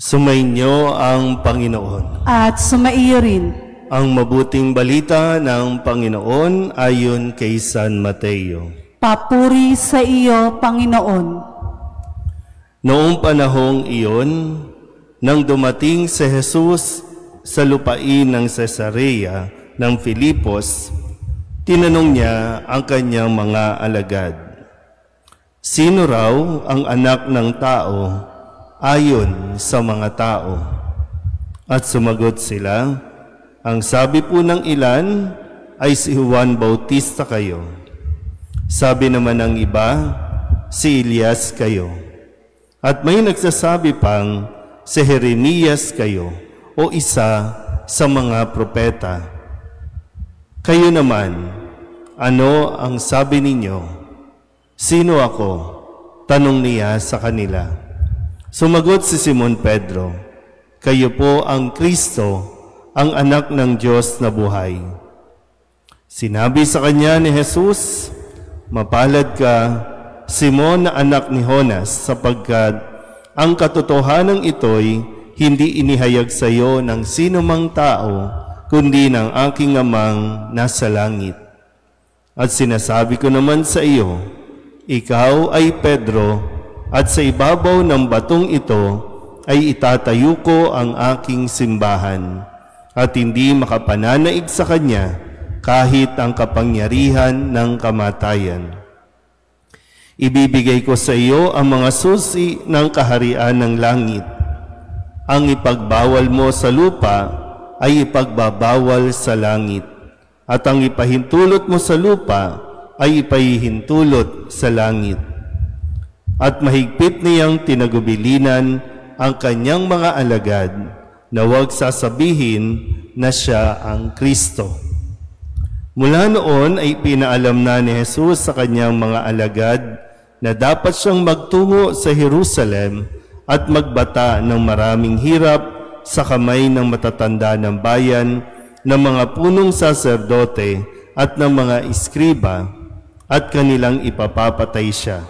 Sumainyo ang Panginoon. At sumaiyo rin. Ang mabuting balita ng Panginoon ayon kay San Mateo. Papuri sa iyo, Panginoon. Noong panahong iyon, nang dumating si Jesus sa lupain ng Cesarea ng Filipos, tinanong niya ang kanyang mga alagad, "Sino raw ang anak ng tao ayon sa mga tao?" At sumagot sila, "Ang sabi po ng ilan ay si Juan Bautista kayo. Sabi naman ng iba, si Elias kayo. At may nagsasabi pang si Jeremias kayo o isa sa mga propeta. Kayo naman, ano ang sabi ninyo? Sino ako?" Tanong niya sa kanila. Sumagot si Simon Pedro, "Kayo po ang Kristo, ang anak ng Diyos na buhay." Sinabi sa kanya ni Jesus, "Mapalad ka, Simon na anak ni Jonas, sapagkat ang katotohanan ito'y hindi inihayag sa iyo ng sino mang tao, kundi ng aking Amang nasa langit. At sinasabi ko naman sa iyo, ikaw ay Pedro, at sa ibabaw ng batong ito ay itatayo ko ang aking simbahan, at hindi makapananaig sa kanya kahit ang kapangyarihan ng kamatayan. Ibibigay ko sa iyo ang mga susi ng kaharian ng langit. Ang ipagbawal mo sa lupa ay ipagbabawal sa langit, at ang ipahintulot mo sa lupa ay ipahihintulot sa langit." At mahigpit niyang tinagubilinan ang kanyang mga alagad na huwag sasabihin na siya ang Kristo. Mula noon ay pinaalam na ni Jesus sa kanyang mga alagad na dapat siyang magtungo sa Jerusalem at magbata ng maraming hirap sa kamay ng matatanda ng bayan, ng mga punong saserdote at ng mga iskriba, at kanilang ipapapatay siya.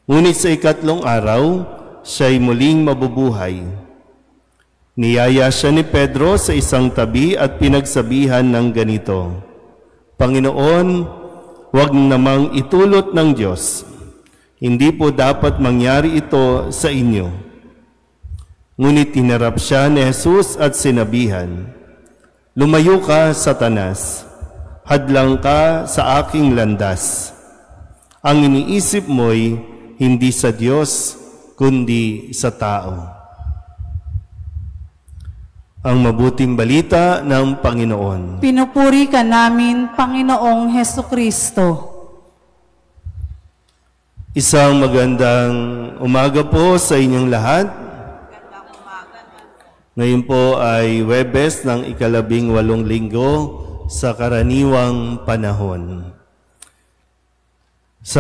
Ngunit sa ikatlong araw, siya'y muling mabubuhay. Niyaya siya ni Pedro sa isang tabi at pinagsabihan ng ganito, "Panginoon, huwag namang itulot ng Diyos. Hindi po dapat mangyari ito sa inyo." Ngunit hinarap siya ni Jesus at sinabihan, "Lumayo ka, Satanas, hadlang ka sa aking landas. Ang iniisip mo'y hindi sa Diyos, kundi sa tao." Ang mabuting balita ng Panginoon. Pinupuri ka namin, Panginoong Hesukristo. Isang magandang umaga po sa inyong lahat. Ngayon po ay Huwebes ng ika-18 linggo sa karaniwang panahon. Sa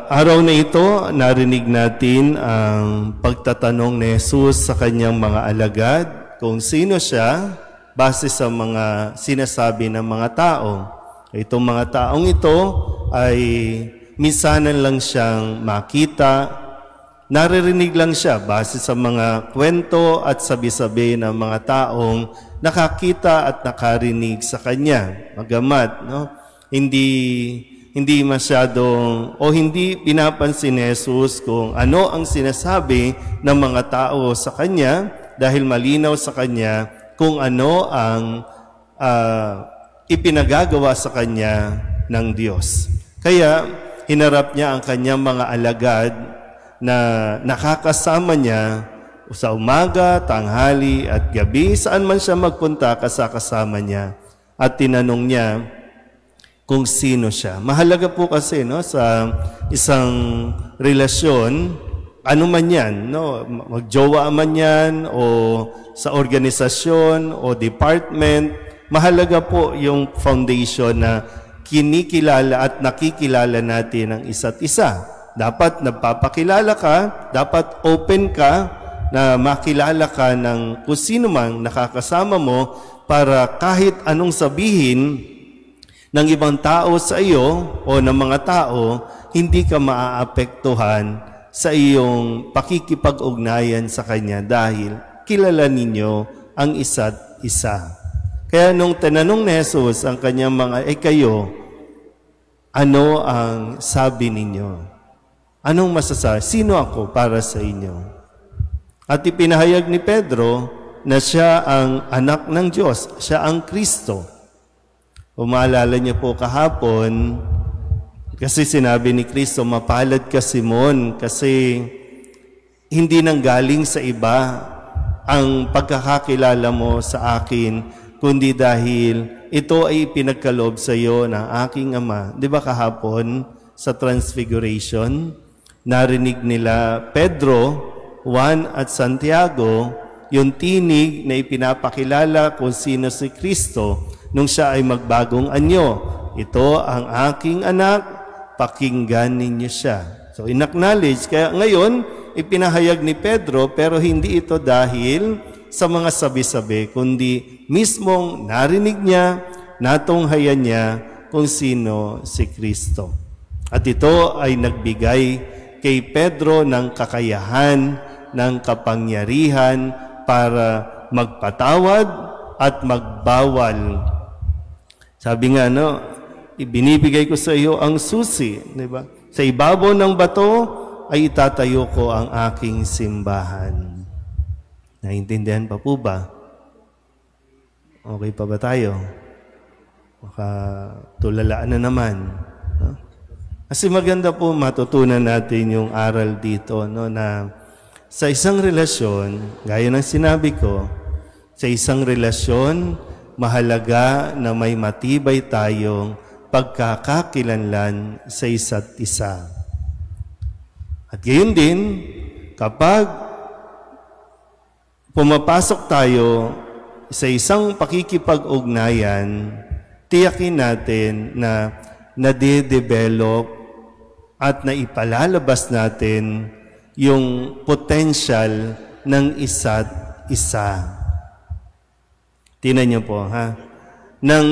araw na ito, narinig natin ang pagtatanong ni Jesus sa kanyang mga alagad kung sino siya base sa mga sinasabi ng mga tao. Itong mga taong ito ay minsanan lang siyang makita, naririnig lang siya base sa mga kwento at sabi-sabi ng mga taong nakakita at nakarinig sa kanya. Magamat, hindi masyadong o hindi pinapansin ni Jesus kung ano ang sinasabi ng mga tao sa kanya, dahil malinaw sa kanya kung ano ang ipinagagawa sa kanya ng Diyos. Kaya hinarap niya ang kanyang mga alagad na nakakasama niya sa umaga, tanghali at gabi, saan man siya magpunta kasama niya, at tinanong niya kung sino siya. Mahalaga po kasi sa isang relasyon, ano man yan, magjowa man yan o sa organisasyon o department, mahalaga po yung foundation na kinikilala at nakikilala natin ang isa't isa. Dapat nagpapakilala ka, dapat open ka na makilala ka ng kung sino mang nakakasama mo, para kahit anong sabihin ng ibang tao sa iyo o ng mga tao, hindi ka maaapektuhan sa iyong pakikipag-ugnayan sa Kanya dahil kilala ninyo ang isa't isa. Kaya nung tinanong ni Jesus ang kanyang mga, kayo, ano ang sabi ninyo? Anong masasabi? Sino ako para sa inyo? At ipinahayag ni Pedro na siya ang anak ng Diyos, siya ang Kristo. Umaalala niyo po kahapon, kasi sinabi ni Kristo, mapalad ka Simon, kasi hindi nanggaling sa iba ang pagkakakilala mo sa akin, kundi dahil ito ay pinagkaloob sa iyo ng aking Ama. Di ba kahapon sa Transfiguration, narinig nila Pedro, Juan at Santiago, yung tinig na ipinapakilala kung sino si Kristo nung siya ay magbagong anyo. Ito ang aking anak, pakinggan ninyo siya. So in-acknowledge, kaya ngayon, ipinahayag ni Pedro, pero hindi ito dahil sa mga sabi-sabi, kundi mismong narinig niya, natunghayan niya kung sino si Kristo. At ito ay nagbigay kay Pedro ng kakayahan, ng kapangyarihan para magpatawad at magbawal. Sabi nga, ibinibigay ko sa iyo ang susi, di ba? Sa ibabaw ng bato ay itatayo ko ang aking simbahan. Naintindihan pa po ba? Okay pa ba tayo? Baka tulalaan na naman. Kasi maganda po matutunan natin yung aral dito, na sa isang relasyon, gaya ng sinabi ko, sa isang relasyon, mahalaga na may matibay tayong pagkakakilanlan sa isa't isa. At gayon din, kapag pumapasok tayo sa isang pakikipag-ugnayan, tiyakin natin na nade-develop at naipalalabas natin yung potential ng isa't isa. Tingnan niyo po, nang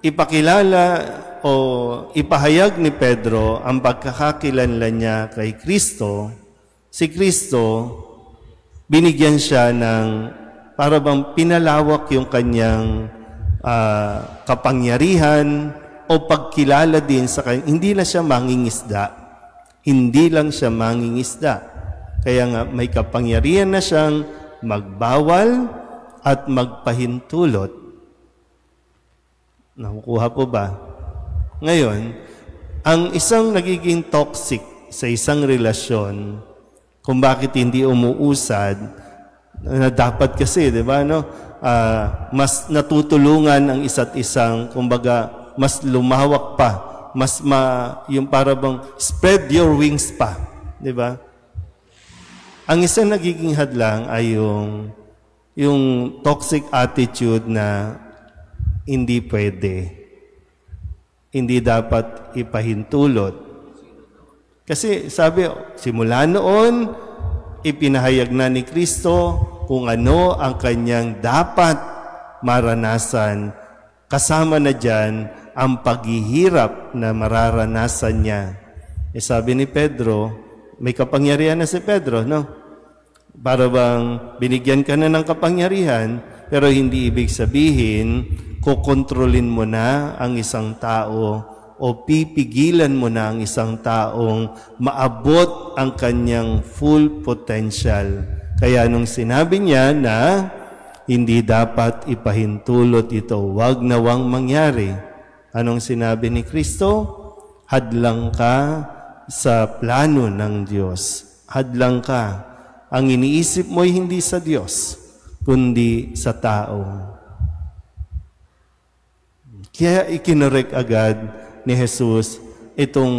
ipakilala o ipahayag ni Pedro ang pagkakakilanlan niya kay Kristo, si Kristo, binigyan siya ng para bang pinalawak yung kanyang kapangyarihan o pagkilala din sa kanya. Hindi na siya mangingisda. Hindi lang siya mangingisda. Kaya nga may kapangyarihan na siyang magbawal at magpahintulot. Nakukuha po ba? Ngayon, ang isang nagiging toxic sa isang relasyon, kung bakit hindi umuusad, na dapat kasi, di ba, mas natutulungan ang isa't isang, kumbaga, mas lumawak pa, yung para bang spread your wings pa, di ba? Ang isang nagiging hadlang ay yung toxic attitude na hindi pwede, hindi dapat ipahintulot. Kasi sabi, simula noon, ipinahayag na ni Kristo kung ano ang kanyang dapat maranasan. Kasama na dyan ang paghihirap na mararanasan niya. Sabi ni Pedro, may kapangyarihan na si Pedro, Para bang binigyan ka na ng kapangyarihan, pero hindi ibig sabihin, kukontrolin mo na ang isang tao o pipigilan mo na ang isang taong maabot ang kanyang full potential. Kaya nung sinabi niya na hindi dapat ipahintulot ito, wag nawang mangyari. Anong sinabi ni Kristo? Hadlang ka sa plano ng Diyos. Hadlang ka. Ang iniisip mo'y hindi sa Diyos, kundi sa tao. Kaya ikinorek agad ni Jesus itong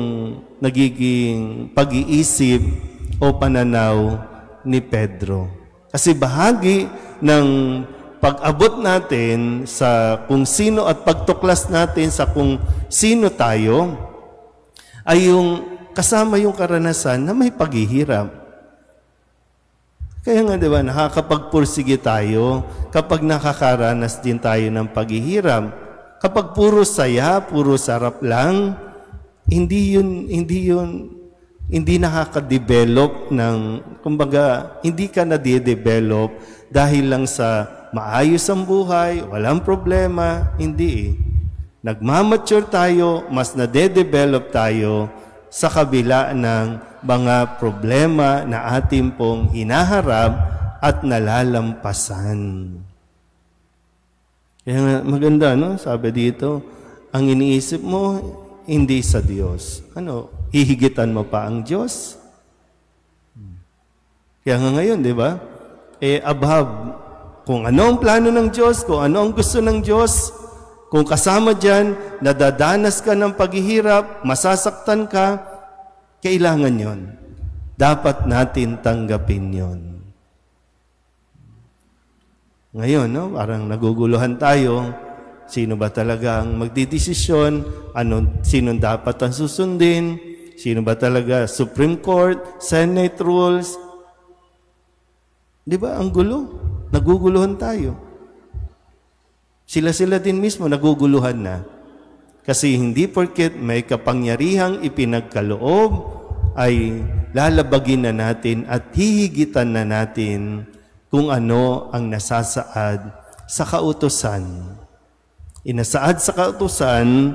nagiging pag-iisip o pananaw ni Pedro. Kasi bahagi ng pag-abot natin sa kung sino at pagtuklas natin sa kung sino tayo ay yung kasama yung karanasan na may paghihirap. Kaya nga, di ba, nakakapagpursige tayo kapag nakakaranas din tayo ng paghihirap. Kapag puro saya, puro sarap lang, hindi yun hindi nakaka-develop ng, kumbaga, hindi ka na-develop dahil lang sa maayos ang buhay, walang problema, hindi eh. Nagmamature tayo, mas na-develop tayo sa kabila ng mga problema na ating pong hinaharap at nalalampasan. Kaya nga, maganda, no? Sabi dito, ang iniisip mo, hindi sa Diyos. Ano, hihigitan mo pa ang Diyos? Kaya nga ngayon, di ba? Above, kung ano ang plano ng Diyos, kung ano ang gusto ng Diyos, kung kasama dyan, nadadanas ka ng paghihirap, masasaktan ka, kailangan yon. Dapat natin tanggapin yon. Ngayon, no, parang naguguluhan tayo. Sino ba talaga ang magdidesisyon? Sino dapat ang susundin? Sino ba talaga? Supreme Court? Senate rules? Di ba? Ang gulo. Naguguluhan tayo. Sila din mismo naguguluhan na. Kasi hindi porket may kapangyarihang ipinagkaloob ay lalabagin na natin at hihigitan na natin kung ano ang nasasaad sa kautusan. Inasaad sa kautusan,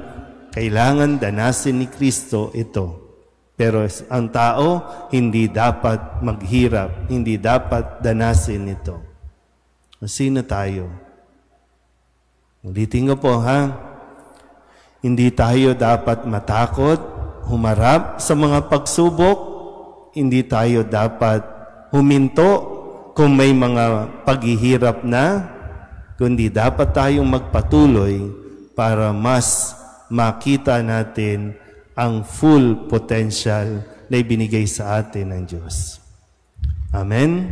kailangan danasin ni Kristo ito. Pero ang tao hindi dapat maghirap, hindi dapat danasin ito. Sino tayo? Ulitin ko po, ha? Hindi tayo dapat matakot, humarap sa mga pagsubok. Hindi tayo dapat huminto kung may mga paghihirap na, kundi dapat tayong magpatuloy para mas makita natin ang full potential na ibinigay sa atin ng Diyos. Amen?